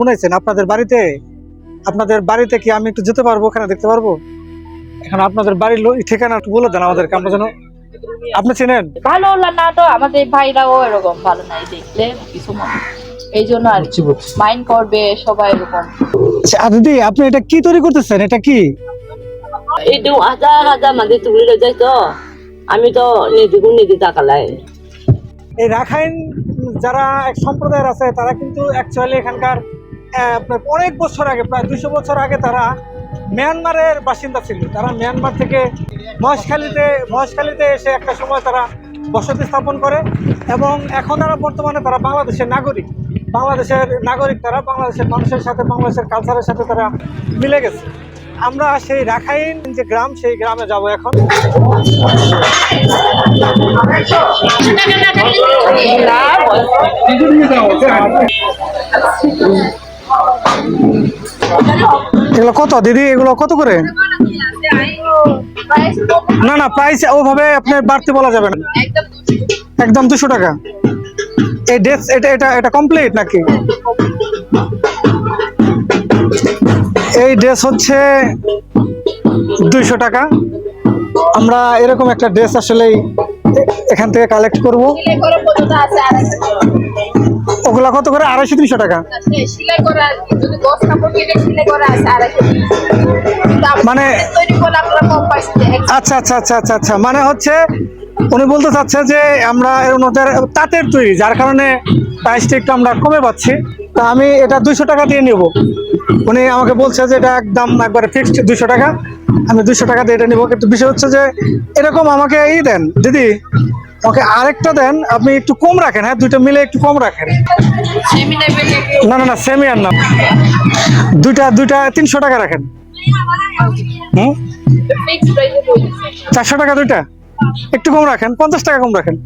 শুনেছেন আপনাদের বাড়িতে কি আমি একটু যেতে পারবো, ওখানে দেখতে পারবো? এখন আপনাদের বাড়ির ঠিকানা একটু বলে দেন আমাদেরকে, আমরা যেন। আপনি চিনেন? ভালো না তো আমাদের ভাইরাও এরকম ভালো নাই দেখলে কিছু মনে, এই জন্য আর মাইন্ড করবে সবাই এরকম। দিদি, আপনি এটা কি তৈরি করতেছেন? এটা কি? itu ada mandi tulis aja itu. আমি তো নিজে তাকালাই। এই রাখাইন যারা এক সম্প্রদায়ের আছে তারা কিন্তু অ্যাকচুয়ালি এখানকার আপনার অনেক বছর আগে, প্রায় 200 বছর আগে তারা মিয়ানমারের বাসিন্দা ছিল। তারা মিয়ানমার থেকে মহেশখালীতে এসে একটা সময় তারা বসতি স্থাপন করে এবং এখন তারা বর্তমানে তারা বাংলাদেশের নাগরিক। তারা বাংলাদেশের মানুষের সাথে, বাংলাদেশের কালচারের সাথে তারা মিলে গেছে। আমরা সেই রাখাইন যে গ্রাম, সেই গ্রামে যাব এখন। এগুলো কত দিদি? এগুলো কত করে? না প্রাইস ওভাবে আপনার বাড়তি বলা যাবে না, একদম 200 টাকা। এই ড্রেস এটা কমপ্লিট নাকি? এই ড্রেস হচ্ছে 200 টাকা। আমরা এরকম একটা ড্রেস আসলেই এখান থেকে কালেক্ট করব। ওগুলা কত করে? 250-300 টাকা। মানে আচ্ছা, মানে হচ্ছে উনি বলতে চাচ্ছে যে আমরা এর মধ্যে তাঁতের তৈরি, যার কারণে প্রাইসটা একটু আমরা কমে পাচ্ছি। তা আমি এটা 200 টাকা দিয়ে নিব। উনি আমাকে বলছে যে এটা একদম একবারে ফিক্সড 200 টাকা। আমি 200 টাকা দিয়ে এটা নিব। কিন্তু বিষয় হচ্ছে যে এরকম আমাকে দেন দিদি, আমাকে আরেকটা দেন, আপনি একটু কম রাখেন। হ্যাঁ, দুইটা মিলে একটু কম রাখেন। না সেমি আর না, দুইটা 300 টাকা রাখেন। 400 টাকা দুইটা, একটু কম রাখেন, 50 টাকা কম রাখেন।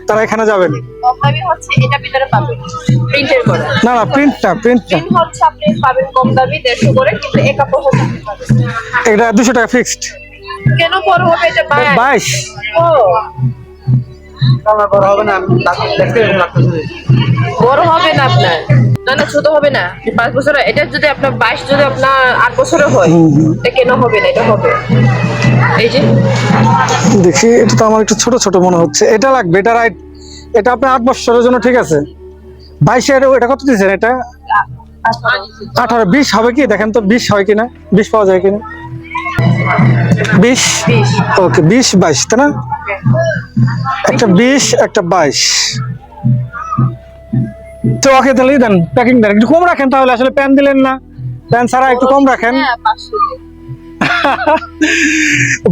তারা এখানে যাবেন। না প্রিন্ট এটা 200 টাকা ফিক্সড। কেন বড় হবে এটা? 22 বড় হবে না আপনার, না ছোট হবে না। 5 বছর, এটা যদি আপনার 22, যদি আপনার 8 বছরের হয়, এটা কেন হবে না? এটা হবে। এই যে দেখি, এটা তো আমার একটু ছোট ছোট মনে হচ্ছে। এটা লাগবে, এটা রাইট। এটা আপনার 8 বছরের জন্য ঠিক আছে। 22-এর এটা কত দিচ্ছেন? এটা 18-20 হবে কি? দেখেন তো 20 হয় কিনা, 20 পাওয়া যায় কিনা। 20 ওকে, 20-22 তাই না? একটা 20, একটা 22। তো ওকে, তাহলে দেন, প্যাকিং দেন, একটু কম রাখেন তাহলে। আসলে প্যান দিলেন না, প্যান ছাড়া একটু কম রাখেন।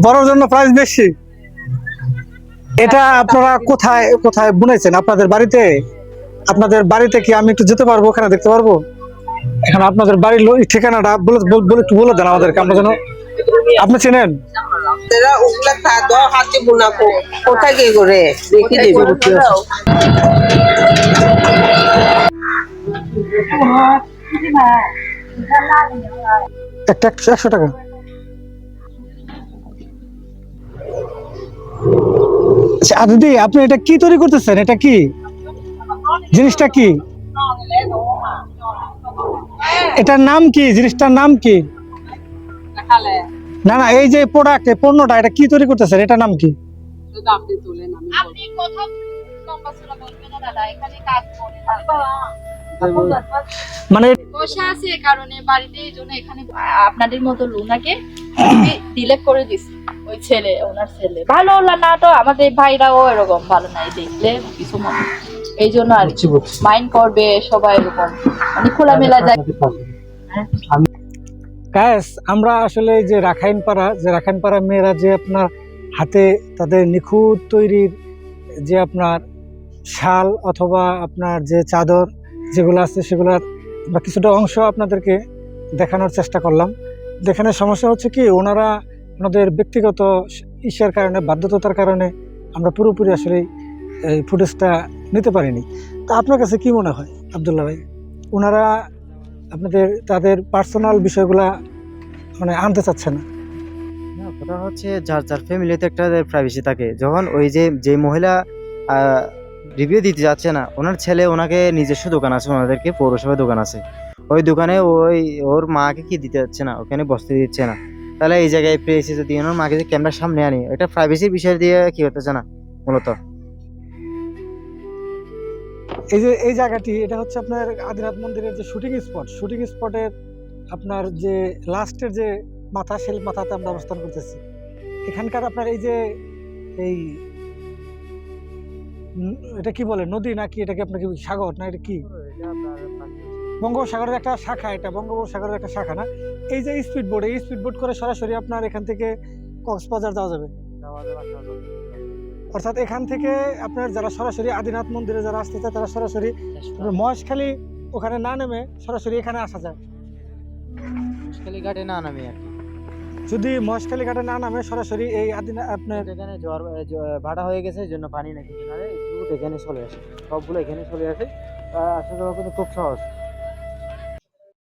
বড়র জন্য প্রাইস বেশি। এটা আপনারা কোথায় বুনেছেন? আপনাদের বাড়িতে কি আমি একটু যেতে পারবো, ওখানে দেখতে পারবো? এখন আপনাদের বাড়ির ঠিকানাটা একটু বলে দেন আমাদেরকে, আমরা যেন। আপনি চিনেন? কোথায় কি করে দেখি একটা 100 টাকা। আচ্ছা দিদি, আপনি এটা কি তৈরি করতেছেন? এটা কি জিনিসটা? কি এটার নাম কি? জিনিসটার নাম কি? না এই যে প্রোডাক্ট, এই পণ্যটা, এটা কি তৈরি করতেছেন? এটার নাম কি? মানে বসে আছে কারণে বাড়িতে, এই জন্য এখানে আপনাদের মতো লুনাকে ডিলেট করে দিছি। ওই ছেলে, ওনার ছেলে ভালো না তো আমাদের ভাইরাও এরকম ভালো নাই দেখলে কিছু মনে, এই জন্য আর মাইন্ড করবে সবাই এরকম, মানে খোলামেলা যায়। গাইস, আমরা আসলে যে রাখাইন পাড়া মেয়েরা যে আপনার হাতে তাদের নিখুঁত তৈরির যে আপনার শাল অথবা আপনার যে চাদর যেগুলো আছে, সেগুলোর বা কিছুটা অংশ আপনাদেরকে দেখানোর চেষ্টা করলাম। দেখানোর সমস্যা হচ্ছে কি, ওনাদের ব্যক্তিগত ইসের কারণে, বাধ্যতার কারণে আমরা পুরোপুরি আসলে এই ফুটেজটা নিতে পারিনি। তা আপনার কাছে কি মনে হয় আব্দুল্লাহ ভাই, ওনারা তাদের পার্সোনাল বিষয়গুলা মানে আনতে চাচ্ছে না? কথা হচ্ছে যার ফ্যামিলিতে একটা প্রাইভেসি থাকে। যখন ওই যে মহিলা রিভিউ দিতে যাচ্ছে না। ওনার ছেলে ওনাকে নিজস্ব দোকান আছে, ওনাদেরকে পৌরসভায় দোকান আছে, ওই দোকানে ওর মাকে কি দিতে যাচ্ছে না, ওখানে বসতে দিচ্ছে না। তাহলে এই জায়গায় এসে যদি ওনার মাকে যদি ক্যামেরার সামনে আনি, এটা প্রাইভেসির বিষয় দিয়ে কি হতেছে না মূলত। এই যে এই জায়গাটি, এটা হচ্ছে আপনার আদিনাথ মন্দিরের যে শুটিং স্পটের আপনার যে লাস্টের যে মাথা, সেই মাথাতে আমরা অবস্থান করতেছি। এখানকার আপনার এই যে এই এটা কি বলে, নদী নাকি এটাকে আপনার কি সাগর না, এটা কি বঙ্গোপসাগরের একটা শাখা, এটা বঙ্গোপসাগরের একটা শাখা না? এই যে স্পিড বোট, এই স্পিড বোট করে সরাসরি আপনার এখান থেকে কক্সবাজার যাওয়া যাবে। অর্থাৎ এখান থেকে আপনার যারা সরাসরি আদিনাথ মন্দিরে যারা আসতে চায়, তারা সরাসরি মহেশখালী ওখানে না নেমে সরাসরি এখানে আসা যায়। মহেশখালী ঘাটে না নামি আর কি। যদি মহেশখালী ঘাটে না নামে সরাসরি এই আপনার এখানে ভাড়া হয়ে গেছে, এই জন্য পানি নাকি এখানে চলে আসে, সবগুলো এখানে চলে আসে। আসা যাওয়া কিন্তু খুব সহজ।